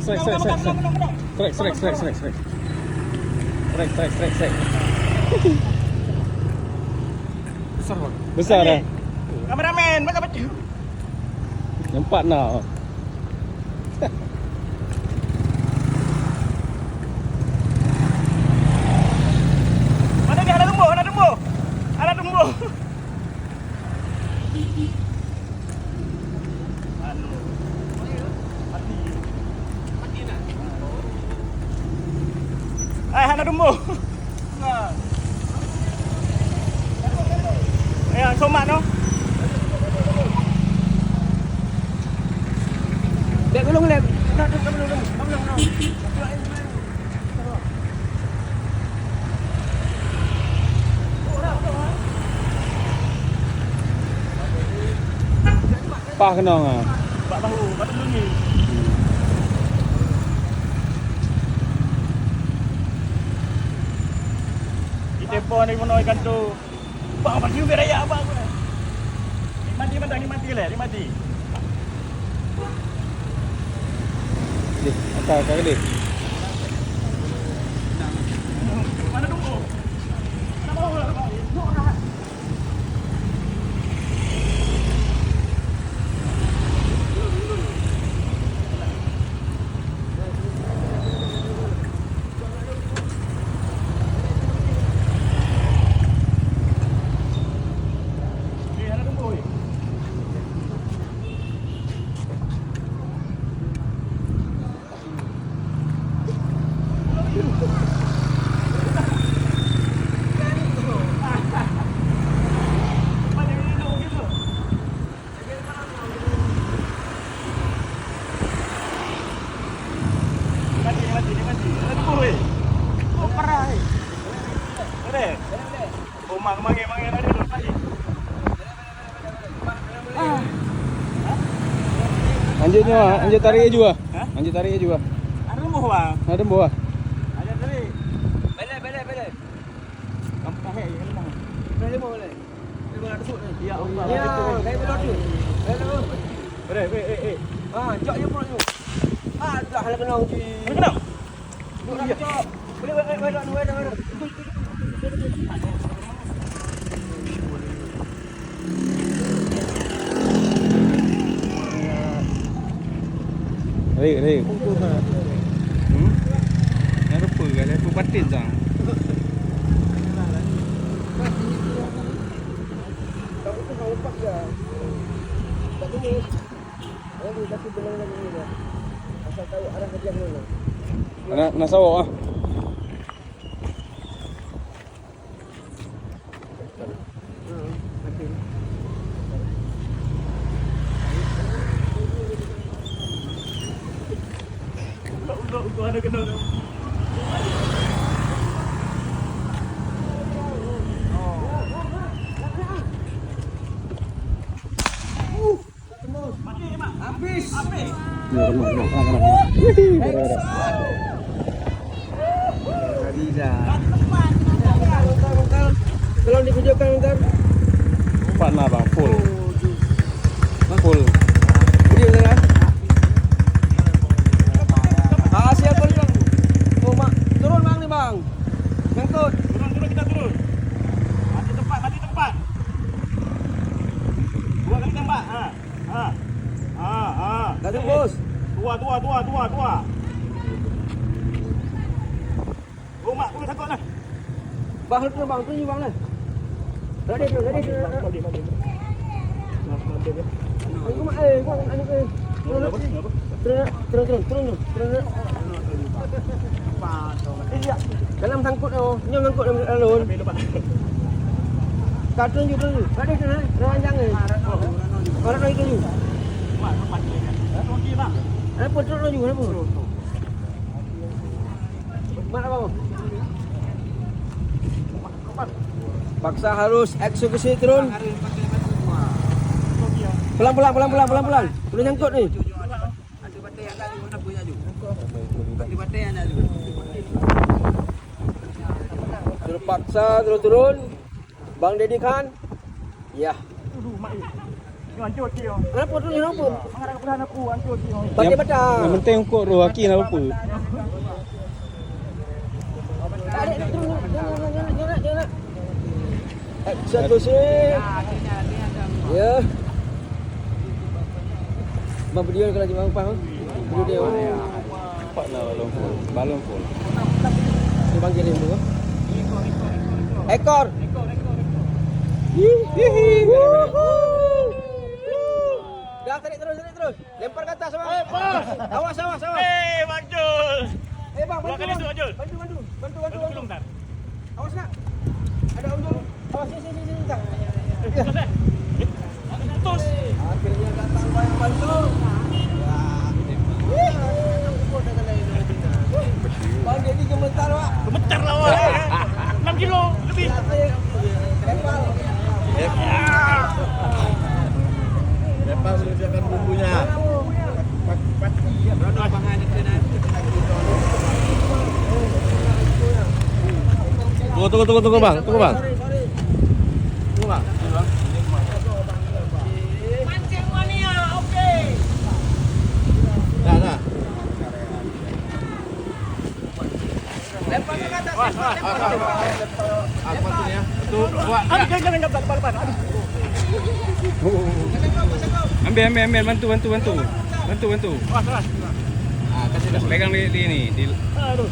Strike. Besar bang. Besar dah. Kameramen, makan baju. Nampak nak. Mana ni ada tumbuh, ada tumbuh. Ada tumbuh. Anu. Mati. Mati nak. Ada tumbuh. Nah. Yang somat tu. Lep belum lep. Belum. Pah kena ah. Bak tahu, batu bunyi. Kita pun ni mana ikan tu. Bang bagi juga raya abang. Ni mati le, ni mati. Akak dia. Mana tunggu? Mana bawah lah, bawah. Anjir tarik juga. Anjir tarik juga. Ada lembuh bang. Ada buah. Ada tarik. Balik. Kampung hek yang lemah. Lemah boleh. Lemah ada sut ni. Ya Allah. Ya, kayak belot tu. Boleh. Jok je perut tu. Dah lah kena uji. Kena. Jok. Boleh. Rik. Yang rupa kan, lepas batin sang. Kamu tu kau upak je. Tak tulis. Ini kasi benar lagi ni dah. Asal tahu arah kerja mana. Nak sawak ah. Untuk ada kena. Habis. Kalau ditunjukkan bentar. Empat lah bang, full. Video saya. Siap balik bang. Oh mak, turun bang ni bang. Ngangkut. Turun kita turun. Mati tempat. Dua kali tembak. Dah tu bos. Tua. Oh mak, turun takut lah. Bang tu bang lah. Ready. Aku mak kau anu ke. Turun. Iya. Dalam sangkut tu, nyom sangkut dalam alun. Kau turun. Ready tu, ranjang ni. Orang lagi tu. Mak, tempat ni. Okey bang. Apa turun juga apa? Mak apa? Paksa harus eksekusi turun. Pelan. Boleh nyangkut ni. Ada batai yang kali mana punya ju. Ada batai yang ada ju. Terpaksa turun. Bang Dedi Khan. Ya. Hancur kio. Kenapa tu ni apa? Mengarang peran aku hancur kio. Pakai petang. Yang penting kok rohaki nak apa? Adik turun. Jangan. Satu sih. Ya. Bang video kalau lagi bang pang. Video dia. Cepat lah balon full. Balon full. Ni bang kirim dulu. Ekor. Dah tarik terus. Lempar ke atas bang. Awas. Bang Jul. Bang, Dua kali tu, Jul. Bantu. Tolong tak. Awas nak. Ada Om Jul. Awas sini tak. Putus. Akhirnya datang bang bantu. Bang jadi gemetar pak. Gemetar lah wah. 6 kilo lebih. Lempar. Lepas siapkan bumbunya. Tunggu bang. Tunggu bang. Mancing mania, okey. Dah. Lempar ke atas. Aku bantu ya. Tu buat. Jangan depan. Ambil bantu. Awas. Pegang di ini di. Aduh.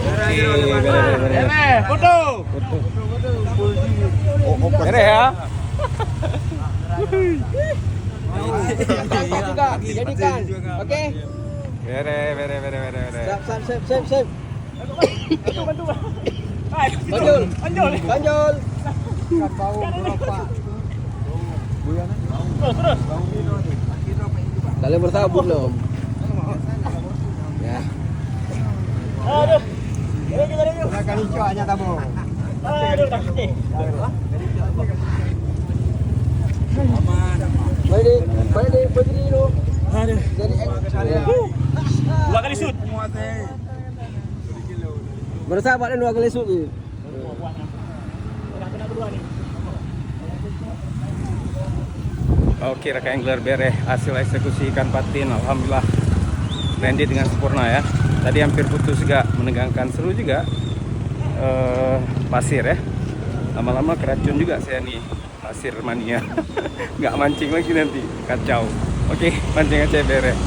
Beres. Foto. Beres ya. Tangkap juga. Jadikan. Okey. Beres. Sip. Bantu. Banjul. Terus. Kalian bertabur belum? Ya. Aduh. Aduh. Kali cuaknya tabung. Aduh, tak sakit. Balik berdiri dulu. Aduh. Jadi 2 kali shoot. bersahabat dan 2 kali shoot je. Kena berdua ni. Oke rekan angler beres hasil eksekusi ikan patin, alhamdulillah landed dengan sempurna ya. Tadi hampir putus juga, menegangkan, seru juga. Pasir ya, lama-lama keracun juga saya nih pasir mania. Nggak mancing lagi nanti, kacau. Oke, mancing aja beres.